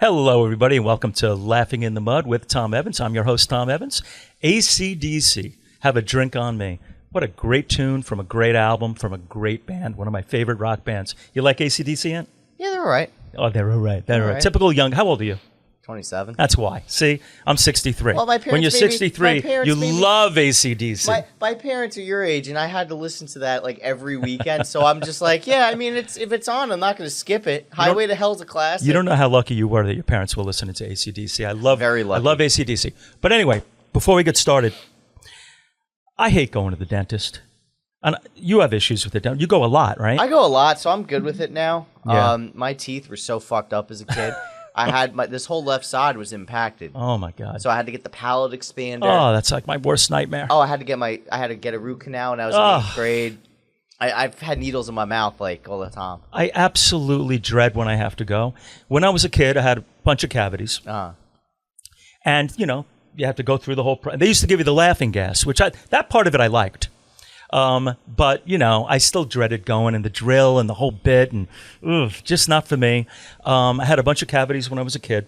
Hello, everybody, and welcome to Laughing in the Mud with Tom Evans. I'm your host, Tom Evans. AC/DC, Have a Drink on Me. What a great tune from a great album, from a great band, one of my favorite rock bands. You like AC/DC, Ant? Yeah, they're all right. Oh, they're all right. They're all right. Typical young. How old are you? 27. That's why. See, I'm 63. Well, my parents when you're maybe- 63, my parents you maybe- love AC/DC. My parents are your age, and I had to listen to that like every weekend. So I'm just like, yeah, I mean, if it's on, I'm not going to skip it. Highway to Hell's a classic. You don't know how lucky you were that your parents were listening to AC/DC. Very lucky. I love AC/DC. But anyway, before we get started, I hate going to the dentist. And you have issues with it, don't you? You go a lot, right? I go a lot, so I'm good with it now. Yeah. My teeth were so fucked up as a kid. I had this whole left side was impacted. Oh my God. So I had to get the palate expander. Oh, that's like my worst nightmare. I had to get a root canal when I was in 8th grade. I've had needles in my mouth like all the time. I absolutely dread when I have to go. When I was a kid, I had a bunch of cavities. And, you know, you have to go through the whole they used to give you the laughing gas, which that part of it I liked. But, you know, I still dreaded going and the drill and the whole bit and just not for me. I had a bunch of cavities when I was a kid.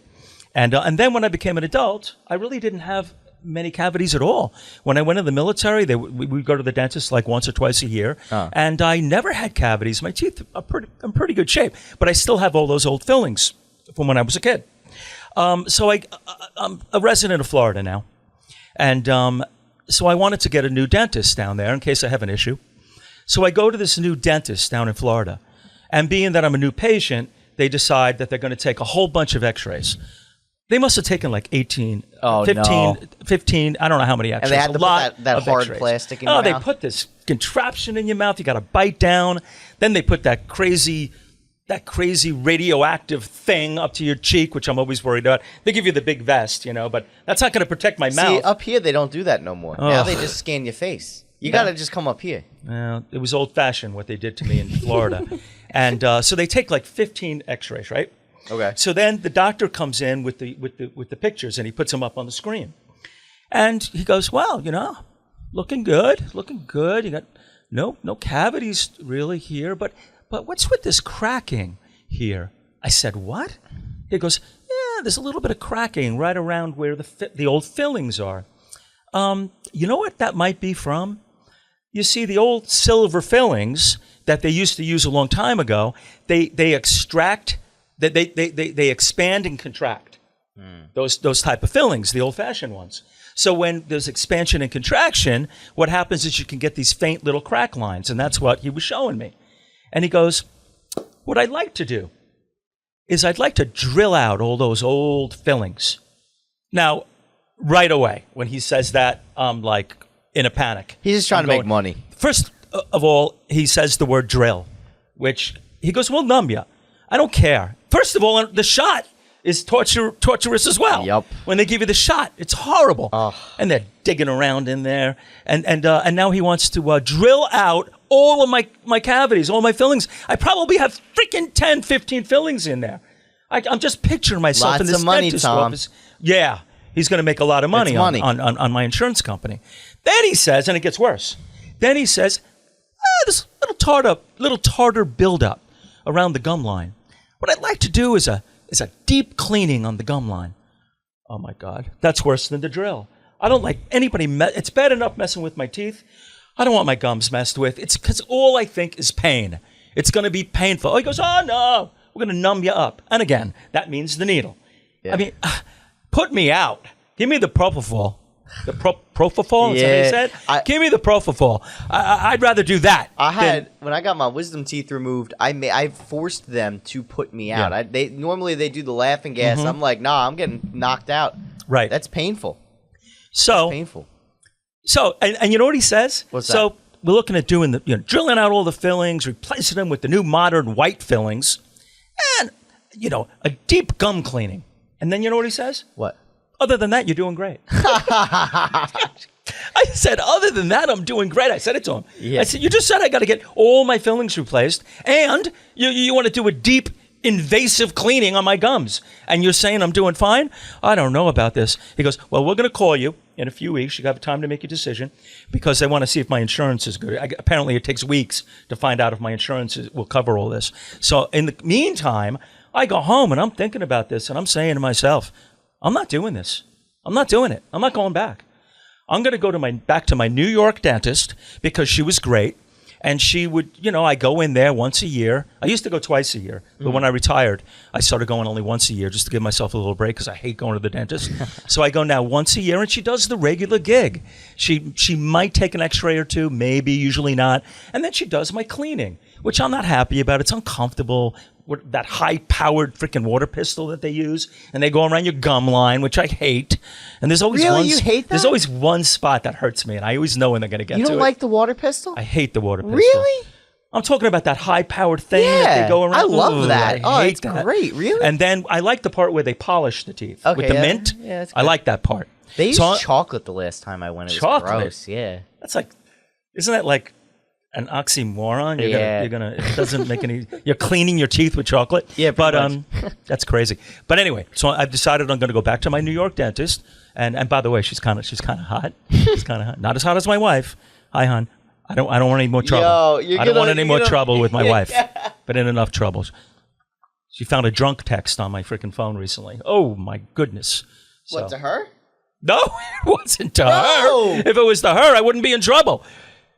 And then when I became an adult, I really didn't have many cavities at all. When I went in the military, we would go to the dentist like once or twice a year. And I never had cavities. My teeth are in pretty good shape. But I still have all those old fillings from when I was a kid. So I'm a resident of Florida now. And so I wanted to get a new dentist down there in case I have an issue. So I go to this new dentist down in Florida. And being that I'm a new patient, they decide that they're going to take a whole bunch of x-rays. They must have taken like 15, I don't know how many x-rays. And they had to put that hard x-rays. plastic in your mouth? Oh, they put this contraption in your mouth. You got to bite down. Then they put that crazy radioactive thing up to your cheek, which I'm always worried about. They give you the big vest, you know, but that's not going to protect my mouth. See, up here, they don't do that no more. Now they just scan your face. You got to just come up here. It was old-fashioned what they did to me in Florida. And so they take like 15 x-rays, right? Okay. So then the doctor comes in with the pictures and he puts them up on the screen. And he goes, well, you know, looking good. You got no cavities really here, but what's with this cracking here? I said, what? He goes, yeah, there's a little bit of cracking right around where the old fillings are. You know what that might be from? You see, the old silver fillings that they used to use a long time ago, they extract, they expand and contract. Those type of fillings, the old-fashioned ones. So when there's expansion and contraction, what happens is you can get these faint little crack lines, and that's what he was showing me. And he goes, what I'd like to do is I'd like to drill out all those old fillings. Now, right away, when he says that, I'm like in a panic. He's just trying to make money. First of all, he says the word drill, which he goes, we'll numb you. I don't care. First of all, the shot is torturous as well. Yep. When they give you the shot, it's horrible. Oh. And they're digging around in there. And now he wants to drill out all of my cavities, all my fillings. I probably have freaking 10, 15 fillings in there. I'm just picturing myself Lots in this of money, dentist Tom. office. Yeah. He's going to make a lot of money, It's money. On my insurance company. Then he says, and it gets worse, then he says, this little tartar buildup around the gum line. What I'd like to do is a deep cleaning on the gum line. Oh, my God. That's worse than the drill. I don't like anybody. It's bad enough messing with my teeth. I don't want my gums messed with. It's because all I think is pain. It's going to be painful. Oh, he goes, oh, no, we're going to numb you up. And again, that means the needle. Yeah. I mean, put me out. Give me the propofol. The propofol, is that what he said? Give me the propofol. I'd rather do that. When I got my wisdom teeth removed, I forced them to put me out. Yeah. Normally they do the laughing gas. I'm like, nah, I'm getting knocked out. Right. That's painful. So painful. So and you know what he says? What's that? So we're looking at doing drilling out all the fillings, replacing them with the new modern white fillings, and a deep gum cleaning. And then you know what he says? What? Other than that, you're doing great. I said, other than that, I'm doing great. I said it to him. Yeah. I said, you just said I got to get all my fillings replaced, and you want to do a deep, invasive cleaning on my gums. And you're saying I'm doing fine? I don't know about this. He goes, well, we're going to call you in a few weeks. You have time to make a decision because they want to see if my insurance is good. Apparently, it takes weeks to find out if my insurance will cover all this. So in the meantime, I go home and I'm thinking about this and I'm saying to myself, I'm not doing this. I'm not doing it. I'm not going back. I'm going to go back to my New York dentist because she was great. And she would, I go in there once a year. I used to go twice a year. But when I retired, I started going only once a year just to give myself a little break because I hate going to the dentist. So I go now once a year, and she does the regular gig. She might take an x-ray or two, maybe, usually not. And then she does my cleaning, which I'm not happy about. It's uncomfortable. That high-powered freaking water pistol that they use, and they go around your gum line, which I hate. And there's always You hate that? There's always one spot that hurts me, and I always know when they're going to get to it. You don't like the water pistol? I hate the water pistol. Really? I'm talking about that high-powered thing that they go around. I love that. I hate it's that. great. Really? And then I like the part where they polish the teeth with the mint. Yeah, that's I good. like that part. They used chocolate the last time I went. It was Chocolate? gross. Yeah. That's like, isn't that like an oxymoron? You're gonna. It doesn't make any. You're cleaning your teeth with chocolate. Yeah, but much. That's crazy. But anyway, so I've decided I'm going to go back to my New York dentist. And by the way, she's kind of hot. She's kind of hot. Not as hot as my wife. Hi, hon. I don't want any more trouble. I don't want any more trouble with my wife. But in enough trouble. She found a drunk text on my freaking phone recently. Oh my goodness. What, to her? No, it wasn't to her. If it was to her, I wouldn't be in trouble.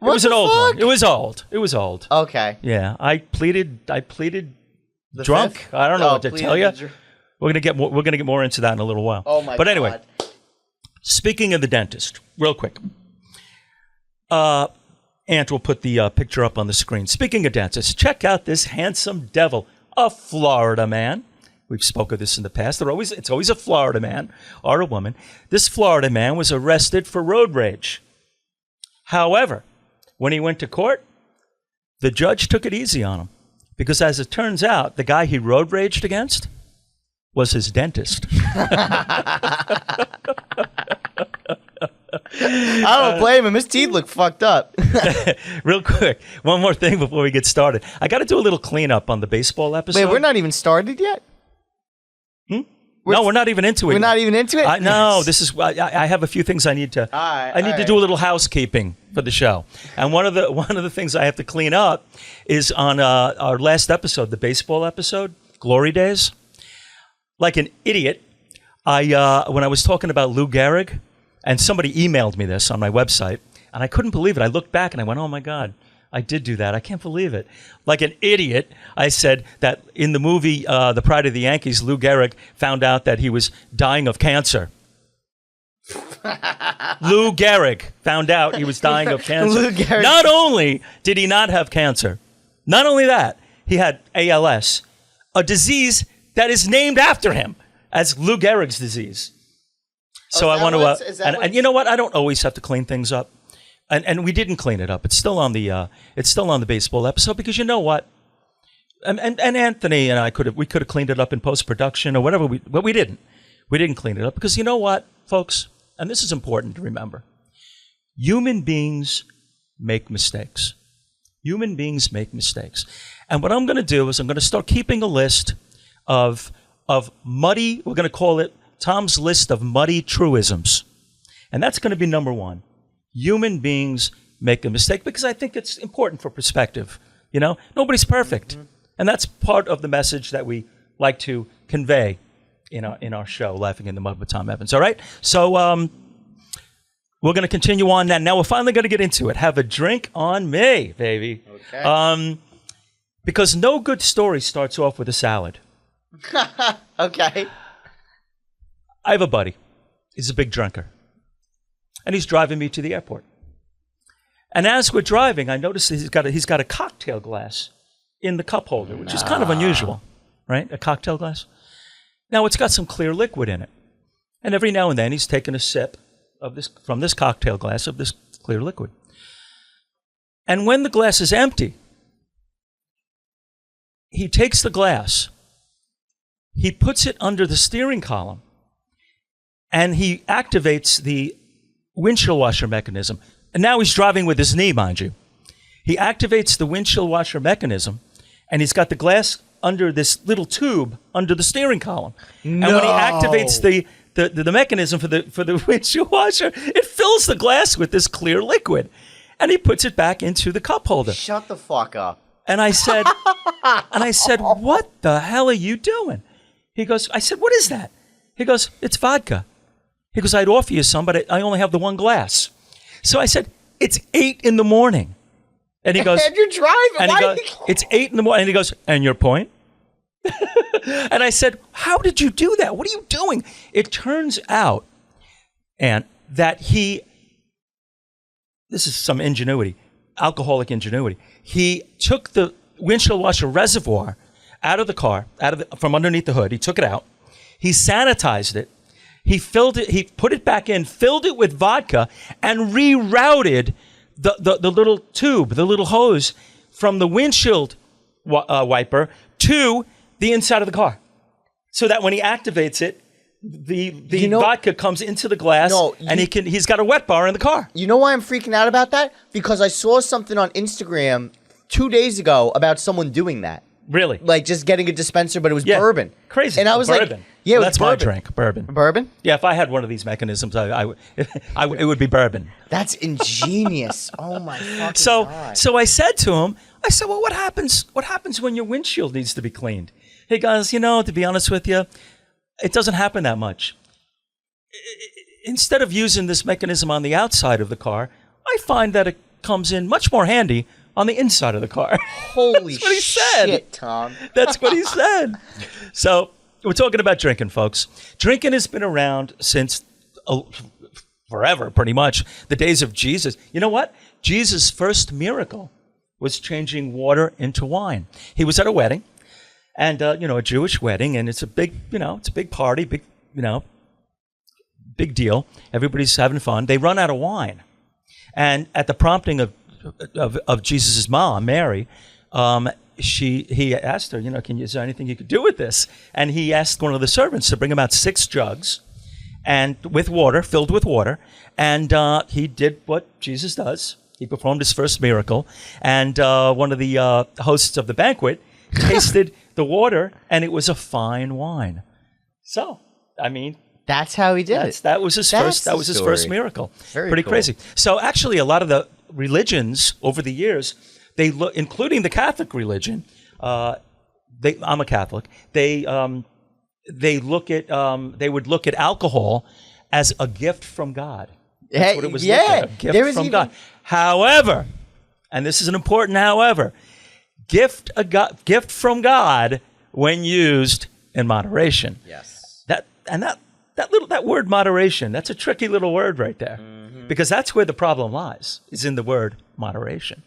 It was an old one. It was old. Okay. Yeah, I pleaded The drunk. fifth? I don't know what to pleaded tell you. the We're gonna get more into that in a little while. Oh my god. But anyway, speaking of the dentist, real quick. Ant will put the picture up on the screen. Speaking of dentists, check out this handsome devil, a Florida man. We've spoken of this in the past. It's always a Florida man or a woman. This Florida man was arrested for road rage. However, when he went to court, the judge took it easy on him because, as it turns out, the guy he road raged against was his dentist. I don't blame him. His teeth look fucked up. Real quick, one more thing before we get started. I got to do a little cleanup on the baseball episode. Wait, we're not even started yet? No, we're not even into it. We're not even into it? No, this is. I have a few things I need to. I need to do a little housekeeping for the show, and one of the things I have to clean up is on our last episode, the baseball episode, Glory Days. Like an idiot, when I was talking about Lou Gehrig, and somebody emailed me this on my website, and I couldn't believe it. I looked back and I went, "Oh my God, I did do that. I can't believe it." Like an idiot, I said that in the movie The Pride of the Yankees, Lou Gehrig found out that he was dying of cancer. Lou Gehrig found out he was dying of cancer. Lou Gehrig. Not only did he not have cancer, not only that, he had ALS, a disease that is named after him as Lou Gehrig's disease. So I want to, and you know what? I don't always have to clean things up. And we didn't clean it up. It's still on the baseball episode because you know what? And Anthony and I could have cleaned it up in post-production or whatever, but we didn't. We didn't clean it up because you know what, folks? And this is important to remember. Human beings make mistakes. Human beings make mistakes. And what I'm going to do is I'm going to start keeping a list of muddy, we're going to call it Tom's list of muddy truisms. And that's going to be number one. Human beings make a mistake because I think it's important for perspective. You know, nobody's perfect. Mm-hmm. And that's part of the message that we like to convey in our show, Laughing in the Mud with Tom Evans. All right? So we're going to continue on that. Now we're finally going to get into it. Have a drink on me, baby. Okay. Because no good story starts off with a salad. Okay. I have a buddy. He's a big drinker. And he's driving me to the airport. And as we're driving, I noticed that he's got a cocktail glass in the cup holder, which is kind of unusual, right? A cocktail glass. Now, it's got some clear liquid in it. And every now and then, he's taking a sip from this cocktail glass of this clear liquid. And when the glass is empty, he takes the glass, he puts it under the steering column, and he activates the windshield washer mechanism. And now he's driving with his knee, mind you. He activates the windshield washer mechanism, and he's got the glass under this little tube under the steering column. No. And when he activates the mechanism for the windshield washer, it fills the glass with this clear liquid. And he puts it back into the cup holder. Shut the fuck up. And I said, what the hell are you doing? He goes, I said, what is that? He goes, it's vodka. He goes, I'd offer you some, but I only have the one glass. So I said, it's 8 in the morning. And he goes, and you're driving. And he goes, it's 8 in the morning. And he goes, and your point? And I said, how did you do that? What are you doing? It turns out, and that this is some ingenuity, alcoholic ingenuity. He took the windshield washer reservoir out of the car, from underneath the hood. He took it out. He sanitized it. He filled it. He put it back in, filled it with vodka, and rerouted the little tube, the little hose from the windshield wiper to the inside of the car, so that when he activates it, the vodka comes into the glass, and he's got a wet bar in the car. You know why I'm freaking out about that? Because I saw something on Instagram 2 days ago about someone doing that. Really? Like just getting a dispenser, but it was bourbon. Crazy. And I was bourbon. like, yeah, that's bourbon. My drink, bourbon. Bourbon? Yeah, if I had one of these mechanisms, it would be bourbon. That's ingenious. Oh my fucking God. So I said to him, well, what happens when your windshield needs to be cleaned? He goes, to be honest with you, it doesn't happen that much. Instead of using this mechanism on the outside of the car, I find that it comes in much more handy on the inside of the car. Holy shit, Tom. That's what he said. So we're talking about drinking, folks. Drinking has been around since forever, pretty much. The days of Jesus. You know what? Jesus' first miracle was changing water into wine. He was at a wedding, and a Jewish wedding, and it's a big, it's a big party, big deal. Everybody's having fun. They run out of wine, and at the prompting of Jesus' mom, Mary, he asked her, is there anything you could do with this? And he asked one of the servants to bring him out 6 jugs, and filled with water, and he did what Jesus does. He performed his first miracle, and one of the hosts of the banquet tasted the water, and it was a fine wine. So, that's how he did it. That was his first miracle. Very Pretty cool. crazy. So actually, a lot of the religions over the years, including the Catholic religion, I'm a Catholic. They would look at alcohol as a gift from God. That's what it was looked at, a gift from God. However, and this is an important however, gift from God when used in moderation. Yes. That word moderation, that's a tricky little word right there. Mm-hmm. Because that's where the problem lies, is in the word moderation.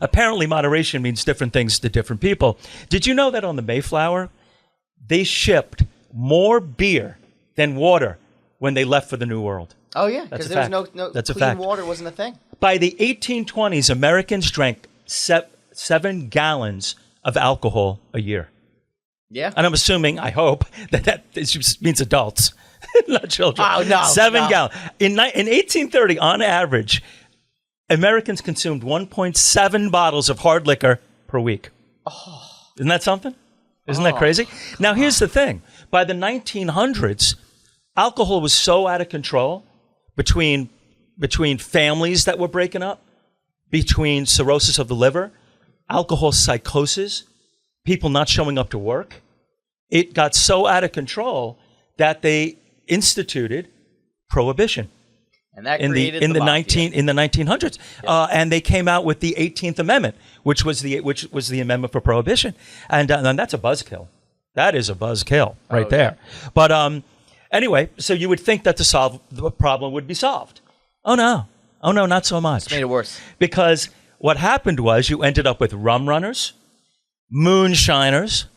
Apparently, moderation means different things to different people. Did you know that on the Mayflower, they shipped more beer than water when they left for the New World? Oh, yeah, because there was no clean water wasn't a thing. By the 1820s, Americans drank 7 gallons of alcohol a year. Yeah. And I'm assuming, I hope, that means adults, not children. Oh, no. 7 gallons. In 1830, on average, Americans consumed 1.7 bottles of hard liquor per week. Oh. Isn't that something? Isn't that crazy? Now, here's the thing. By the 1900s, alcohol was so out of control between families that were breaking up, between cirrhosis of the liver, alcohol psychosis, people not showing up to work. It got so out of control that they instituted prohibition. And that in the 1900s, and they came out with the 18th Amendment, which was the amendment for prohibition, and that's a buzzkill. That is a buzzkill right there. But anyway, so you would think that the problem would be solved. Oh no, not so much. It's made it worse. Because what happened was you ended up with rum runners, moonshiners,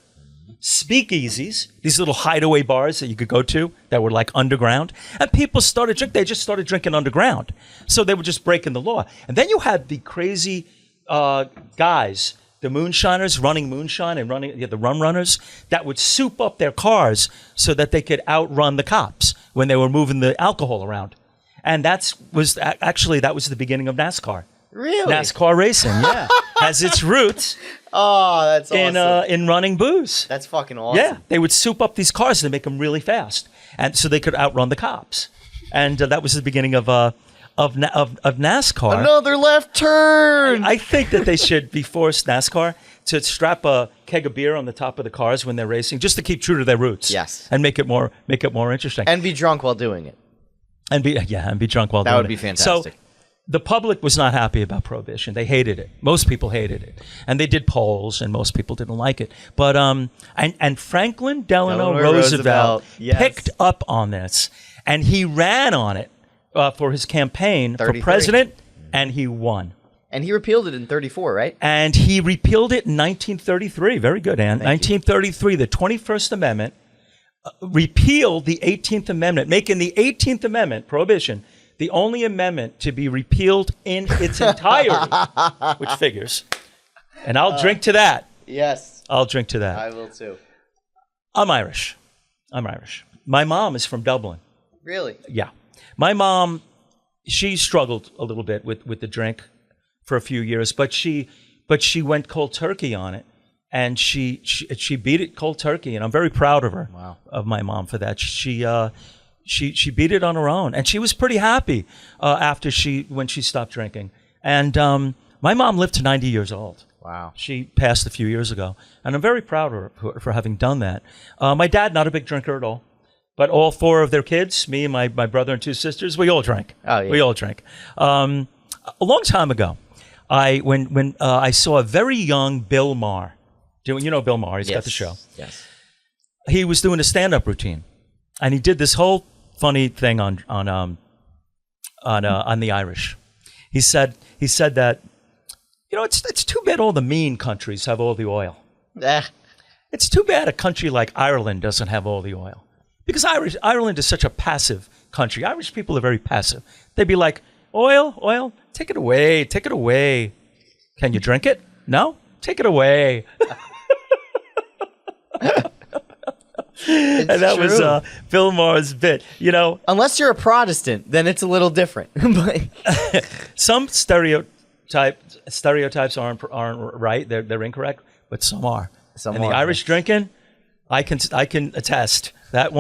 speakeasies, these little hideaway bars that you could go to that were like underground, and people they just started drinking underground. So they were just breaking the law. And then you had the crazy guys, the moonshiners running moonshine and the rum runners that would soup up their cars so that they could outrun the cops when they were moving the alcohol around. And that was the beginning of NASCAR. Really? NASCAR racing, yeah. Has its roots that's awesome. In running booze. That's fucking awesome. Yeah, they would soup up these cars and make them really fast, and so they could outrun the cops. And that was the beginning of of NASCAR. Another left turn. I think that they should be forced, NASCAR, to strap a keg of beer on the top of the cars when they're racing, just to keep true to their roots. Yes. And make it more interesting. And be drunk while doing it. And be drunk while doing it. That would be fantastic. So the public was not happy about Prohibition. They hated it. Most people hated it. And they did polls, and most people didn't like it. But and Franklin Delano Roosevelt yes. picked up on this, and he ran on it for his campaign for president, and he won. And he repealed it in 34, right? And he repealed it in 1933. Very good, Ann. 1933, the 21st Amendment repealed the 18th Amendment, making the 18th Amendment, Prohibition, the only amendment to be repealed in its entirety, which figures. And I'll drink to that. Yes. I'll drink to that. I will too. I'm Irish. My mom is from Dublin. Really? Yeah. My mom, she struggled a little bit with the drink for a few years, but she went cold turkey on it. And she beat it cold turkey, and I'm very proud of her, of my mom for that. She beat it on her own, and she was pretty happy when she stopped drinking. And my mom lived to 90 years old. Wow. She passed a few years ago, and I'm very proud of her for having done that. My dad, not a big drinker at all, but all four of their kids, me and my brother and two sisters, we all drank. Oh, yeah. We all drank. A long time ago, when I saw a very young Bill Maher. You know Bill Maher, he's got the show. Yes. He was doing a stand-up routine, and he did this whole funny thing on the Irish. He said that, it's too bad all the mean countries have all the oil. It's too bad a country like Ireland doesn't have all the oil, because Ireland is such a passive country. Irish people are very passive. They'd be like, oil, take it away. Can you drink it? No, take it away. And that was Bill Maher's bit. Unless you're a Protestant, then it's a little different. Some stereotypes aren't right. They're incorrect, but some are. The Irish drinking, I can attest that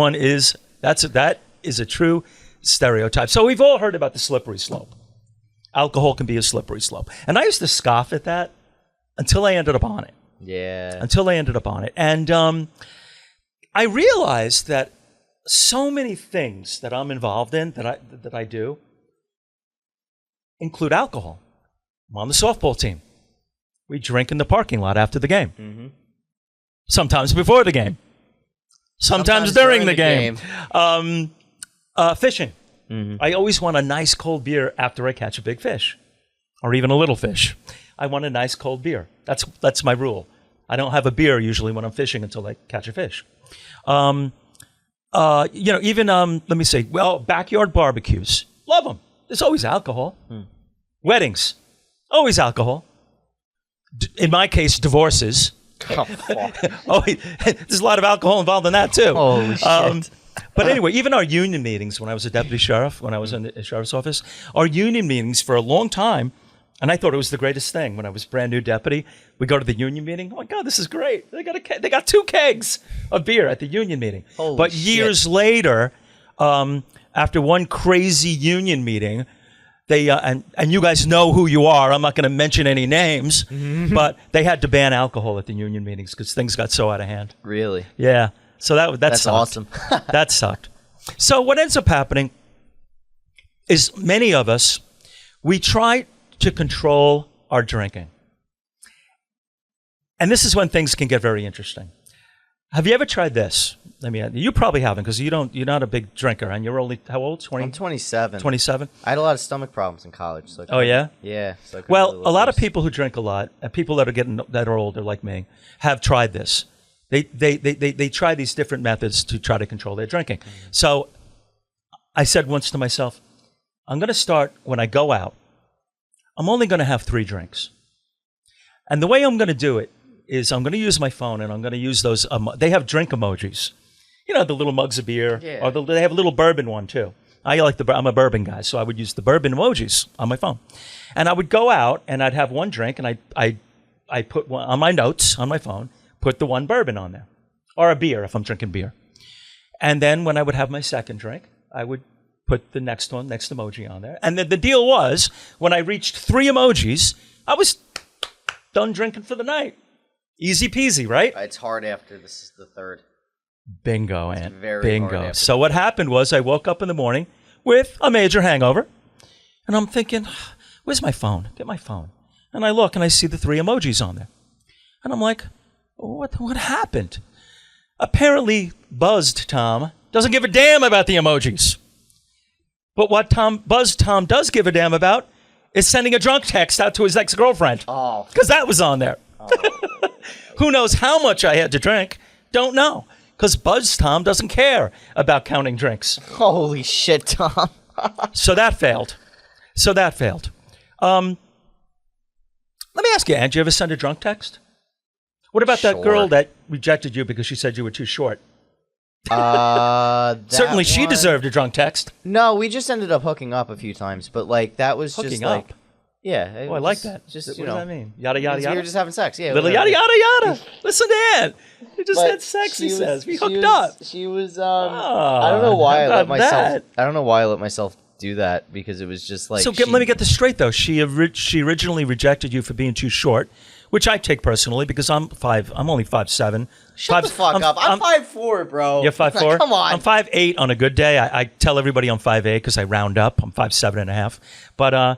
is a true stereotype. So we've all heard about the slippery slope. Alcohol can be a slippery slope, and I used to scoff at that until I ended up on it. Yeah. And I realized that so many things that I'm involved in, that I do, include alcohol. I'm on the softball team. We drink in the parking lot after the game. Mm-hmm. Sometimes before the game. Sometimes during the game. Fishing. Mm-hmm. I always want a nice cold beer after I catch a big fish, or even a little fish. I want a nice cold beer. That's my rule. I don't have a beer usually when I'm fishing until I catch a fish. Let me say, backyard barbecues. Love them. There's always alcohol. Weddings. Always alcohol. In my case, divorces. There's a lot of alcohol involved in that too. Holy shit. But anyway, even our union meetings, when I was a deputy sheriff, when I was in the sheriff's office, our union meetings for a long time, and I thought it was the greatest thing when I was brand new deputy. We go to the union meeting. Oh my God, this is great! They got 2 kegs of beer at the union meeting. But years later, after one crazy union meeting, they and you guys know who you are. I'm not going to mention any names, but they had to ban alcohol at the union meetings because things got so out of hand. Really? Yeah. So that's sucked. Awesome. That sucked. So what ends up happening is many of us, we try to control our drinking. And this is when things can get very interesting. Have you ever tried this? You probably haven't, because you're not a big drinker, and you're only, how old? 20? I'm 27. 27? I had a lot of stomach problems in college. So yeah? Yeah. So well, a lot of people who drink a lot, and people that are older like me, have tried this. They try these different methods to try to control their drinking. Mm-hmm. So I said once to myself, I'm going to start when I go out. I'm only going to have 3 drinks. And the way I'm going to do it is I'm going to use my phone, and I'm going to use those, they have drink emojis. The little mugs of beer, or they have a little bourbon one too. I'm a bourbon guy, so I would use the bourbon emojis on my phone. And I would go out, and I'd have one drink, and I put one on my notes on my phone, put the one bourbon on there, or a beer if I'm drinking beer. And then when I would have my second drink, I would put the next emoji on there. And then the deal was, when I reached 3 emojis, I was done drinking for the night. Easy peasy, right? It's hard after this is the third. Bingo, and very bingo. hard So what happened was I woke up in the morning with a major hangover, and I'm thinking, where's my phone? Get my phone. And I look, and I see the 3 emojis on there. And I'm like, what happened? Apparently, Buzzed Tom doesn't give a damn about the emojis. But what Buzzed Tom does give a damn about is sending a drunk text out to his ex-girlfriend. Oh. Because that was on there. Oh. Who knows how much I had to drink? Don't know. Because Buzzed Tom doesn't care about counting drinks. Holy shit, Tom. So that failed. Let me ask you, Ann, did you ever send a drunk text? What about that girl that rejected you because she said you were too short? Certainly she deserved a drunk text. No, we just ended up hooking up a few times, but like that was hooking just up. like, yeah. Oh, I like that. Just what you does know, that mean? Yada yada yada. We were just having sex. Yeah. Little whatever. yada yada yada. Listen to Ann. You just had sex. He says we hooked up. She was. I don't know why I let myself. That? I don't know why I let myself do that because it was just like. So let me get this straight though. She originally rejected you for being too short, which I take personally because I'm only 5'7". Shut the fuck up. I'm 5'4", bro. You're 5'4"? Come on. I'm 5'8" on a good day. I tell everybody I'm 5'8" because I round up. I'm 5'7.5".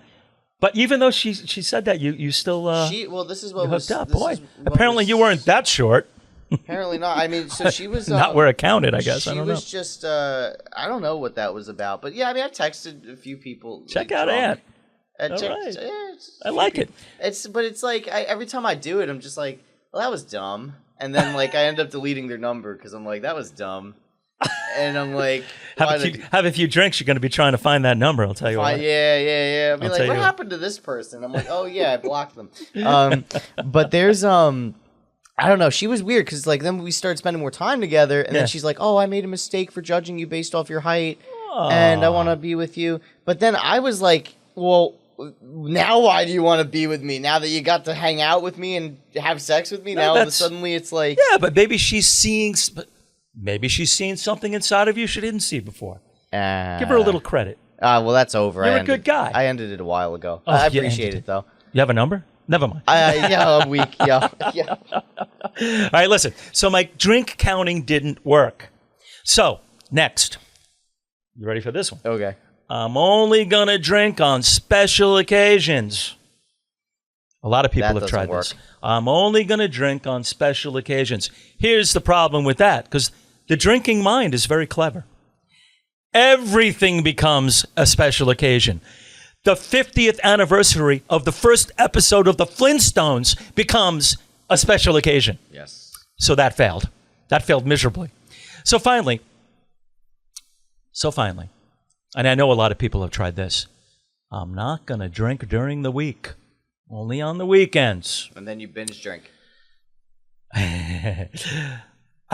But even though she said that, you still this is what you was hooked up. this Boy, is what apparently was- you weren't that short. Apparently not. I mean, so she was Not where it counted, I guess. I don't know. She was just I don't know what that was about, but yeah, I mean, I texted a few people. Check like, out drunk. Ann. All Check- right. yeah, I like it. But it's like every time I do it, I'm just like, well, that was dumb, and then like I end up deleting their number because I'm like, that was dumb, and I'm like, have a few drinks. You're going to be trying to find that number. I'll tell you what. Yeah. I'll be like, what happened to this person? I'm like, oh yeah, I blocked them. But there's I don't know. She was weird because like then we started spending more time together, and then she's like, "Oh, I made a mistake for judging you based off your height, and I want to be with you." But then I was like, "Well, now why do you want to be with me? Now that you got to hang out with me and have sex with me, now all of a sudden it's like, yeah." But maybe she's seeing something inside of you she didn't see before. Give her a little credit. Well, that's over. You're a good guy. I ended it a while ago. Oh, I appreciate it though. You have a number? Never mind. Yeah, I'm weak. Yeah. All right, listen. So my drink counting didn't work. So, next. You ready for this one? Okay. I'm only going to drink on special occasions. A lot of people have tried this. I'm only going to drink on special occasions. Here's the problem with that, because the drinking mind is very clever. Everything becomes a special occasion. The 50th anniversary of the first episode of The Flintstones becomes a special occasion. Yes. So that failed. That failed miserably. So finally, and I know a lot of people have tried this, I'm not going to drink during the week, only on the weekends. And then you binge drink. I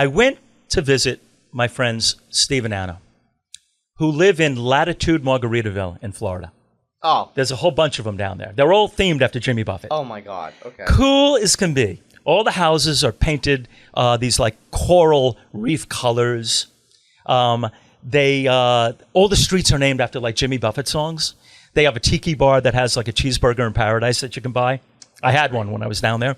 went to visit my friends Steve and Anna, who live in Latitude Margaritaville in Florida. Oh. There's a whole bunch of them down there. They're all themed after Jimmy Buffett. Oh, my God. Okay. Cool as can be. All the houses are painted these like coral reef colors. All the streets are named after like Jimmy Buffett songs. They have a tiki bar that has like a cheeseburger in paradise that you can buy. I had one when I was down there.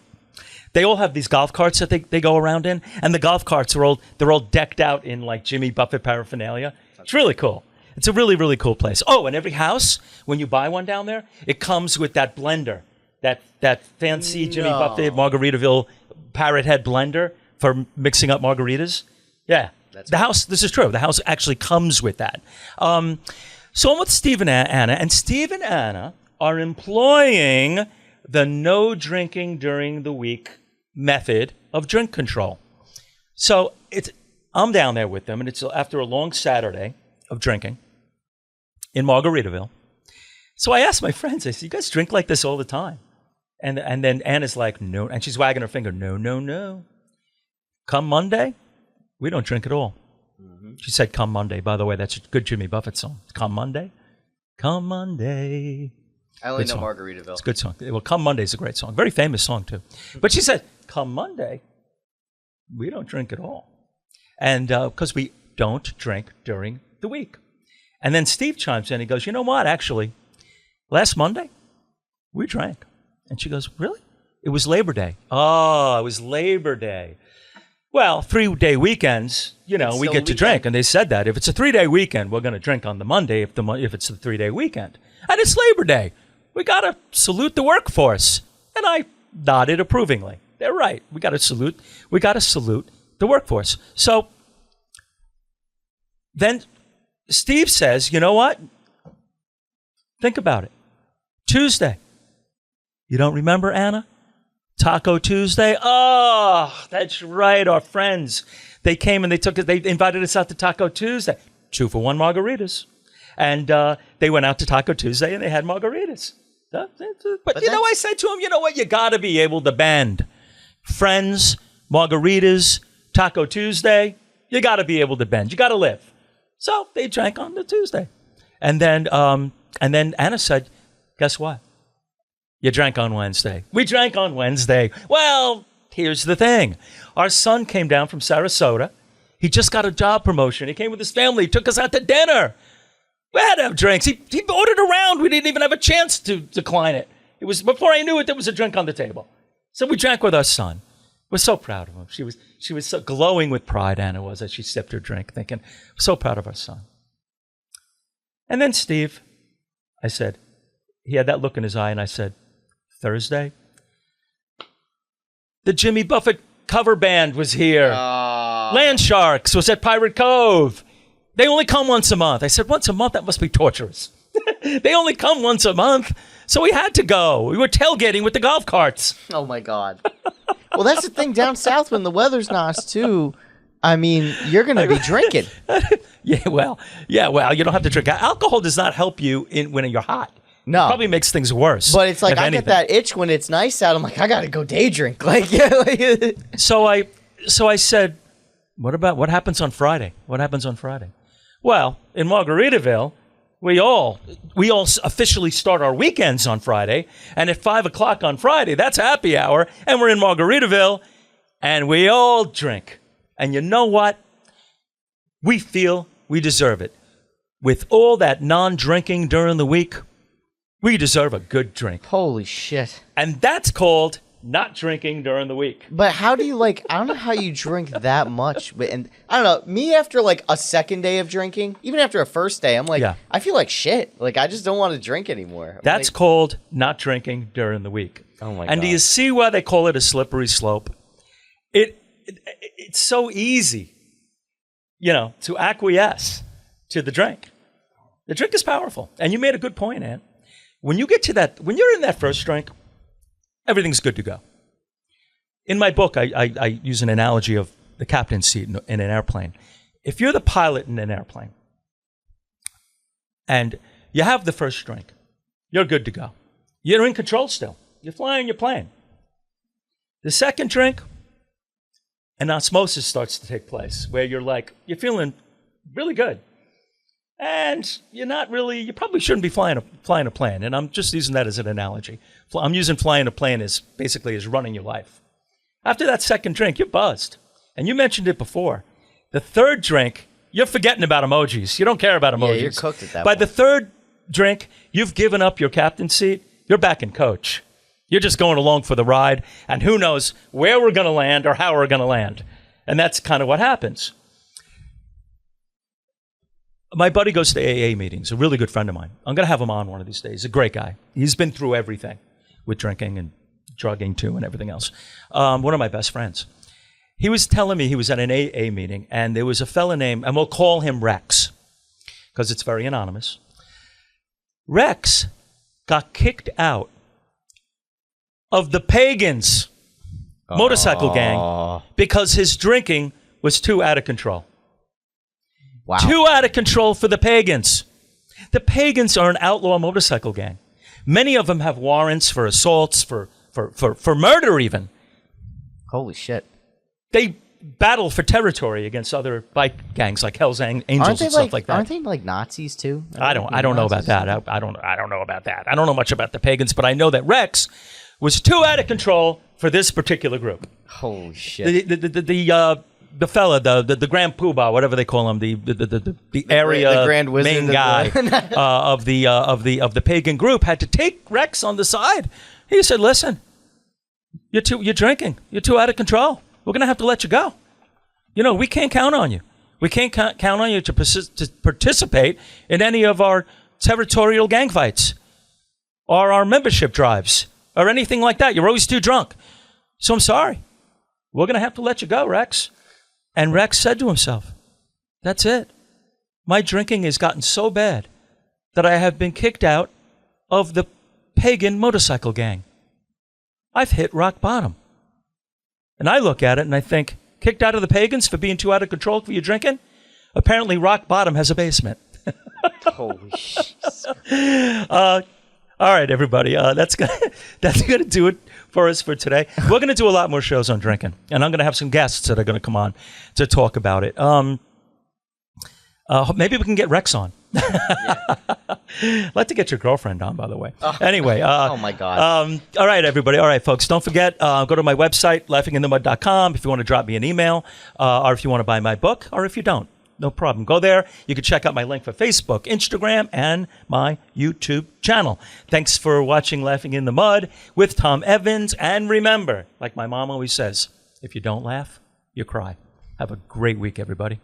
They all have these golf carts that they go around in, and the golf carts are all decked out in like Jimmy Buffett paraphernalia. It's really cool. It's a really, really cool place. Oh, and every house, when you buy one down there, it comes with that blender, that fancy Jimmy Buffett Margaritaville parrot head blender for mixing up margaritas. Yeah, this is true. The house actually comes with that. So I'm with Steve and Anna, and Steve and Anna are employing the no drinking during the week method of drink control. So I'm down there with them, and it's after a long Saturday of drinking in Margaritaville. So I asked my friends, I said, you guys drink like this all the time? And then Anna's like, no. And she's wagging her finger, no. Come Monday, we don't drink at all. Mm-hmm. She said, come Monday. By the way, that's a good Jimmy Buffett song. Come Monday. Come Monday. I only know Margaritaville. It's a good song. Well, Come Monday is a great song. Very famous song, too. But she said, come Monday, we don't drink at all. And because we don't drink during the week. And then Steve chimes in. He goes, you know what? Actually, last Monday, we drank. And she goes, really? It was Labor Day. Oh, it was Labor Day. Well, 3-day weekends, we get to drink. And they said that. If it's a 3-day weekend, we're going to drink on the Monday if it's the 3-day weekend. And it's Labor Day. We got to salute the workforce. And I nodded approvingly. They're right. We got to salute the workforce. So then Steve says, you know what? Think about it. Tuesday. You don't remember, Anna? Taco Tuesday? Oh, that's right. Our friends. They came and they invited us out to Taco Tuesday. 2 for $1 margaritas. And they went out to Taco Tuesday and they had margaritas. But I said to him, you know what? You got to be able to bend. Friends, margaritas, Taco Tuesday. You got to be able to bend. You got to live. So they drank on the Tuesday. And then Anna said, guess what? You drank on Wednesday. We drank on Wednesday. Well, here's the thing. Our son came down from Sarasota. He just got a job promotion. He came with his family. He took us out to dinner. We had to have drinks. He ordered around. We didn't even have a chance to decline it. It was before I knew it, there was a drink on the table. So we drank with our son. We're so proud of him. She was so glowing with pride, Anna was, as she sipped her drink, thinking, we're so proud of our son. And then Steve, I said, he had that look in his eye, and I said, Thursday? The Jimmy Buffett cover band was here. Land Sharks was at Pirate Cove. They only come once a month. I said, once a month? That must be torturous. They only come once a month. So we had to go. We were tailgating with the golf carts. Oh, my God. Well, that's the thing down south when the weather's nice, too. I mean, you're going to be drinking. Yeah, well, you don't have to drink. Alcohol does not help you when you're hot. No. It probably makes things worse. But it's like I get that itch when it's nice out. I'm like, I got to go day drink. So I said, what happens on Friday? What happens on Friday? Well, in Margaritaville, we all officially start our weekends on Friday. And at 5 o'clock on Friday, that's happy hour. And we're in Margaritaville and we all drink. And you know what? We feel we deserve it. With all that non-drinking during the week, we deserve a good drink. Holy shit. And that's called not drinking during the week. But how do you I don't know how you drink that much. And I don't know, me after a second day of drinking, even after a first day, I'm like, I feel like shit. I just don't want to drink anymore. That's called not drinking during the week. Oh my God. And do you see why they call it a slippery slope? It's so easy, to acquiesce to the drink. The drink is powerful. And you made a good point, Ann. When you get to that, when you're in that first drink, everything's good to go. In my book, I use an analogy of the captain's seat in an airplane. If you're the pilot in an airplane and you have the first drink, you're good to go. You're in control still. You're flying your plane. The second drink, an osmosis starts to take place where you're feeling really good. And you probably shouldn't be flying a plane. And I'm just using that as an analogy. I'm using flying a plane as running your life. After that second drink, you're buzzed. And you mentioned it before. The third drink, you're forgetting about emojis. You don't care about emojis. Yeah, you're cooked at that By point. the third drink, you've given up your captain's seat. You're back in coach. You're just going along for the ride. And who knows where we're going to land or how we're going to land. And that's kind of what happens. My buddy goes to AA meetings, a really good friend of mine. I'm going to have him on one of these days. He's a great guy. He's been through everything with drinking and drugging too and everything else. One of my best friends. He was telling me he was at an AA meeting and there was a fella named, and we'll call him Rex because it's very anonymous. Rex got kicked out of the Pagans motorcycle gang because his drinking was too out of control. Wow. Too out of control for the Pagans. The Pagans are an outlaw motorcycle gang. Many of them have warrants for assaults, for murder even. Holy shit. They battle for territory against other bike gangs like Hell's Angels and stuff like that. Aren't they like Nazis too? I don't know about that. I don't know about that. I don't know much about the Pagans, but I know that Rex was too out of control for this particular group. Holy shit. fella, the Grand Poobah, whatever they call him, the area the Grand Wizard main guy of the pagan group had to take Rex on the side. He said, "Listen, you're drinking. You're too out of control. We're gonna have to let you go. We can't count on you. We can't count on you to participate in any of our territorial gang fights or our membership drives or anything like that. You're always too drunk. So I'm sorry. We're going to have to let you go, Rex." And Rex said to himself, "That's it. My drinking has gotten so bad that I have been kicked out of the pagan motorcycle gang. I've hit rock bottom." And I look at it and I think, kicked out of the pagans for being too out of control for your drinking? Apparently rock bottom has a basement. Holy shit. All right, everybody. That's gonna do it for us for today. We're gonna do a lot more shows on drinking, and I'm gonna have some guests that are gonna come on to talk about it. Maybe we can get Rex on. Like to get your girlfriend on, by the way. Anyway. Oh my God. All right, everybody. All right, folks. Don't forget, go to my website, laughinginthemud.com, if you want to drop me an email, or if you want to buy my book, or if you don't. No problem. Go there. You can check out my link for Facebook, Instagram, and my YouTube channel. Thanks for watching Laughing in the Mud with Tom Evans. And remember, like my mom always says, if you don't laugh, you cry. Have a great week, everybody.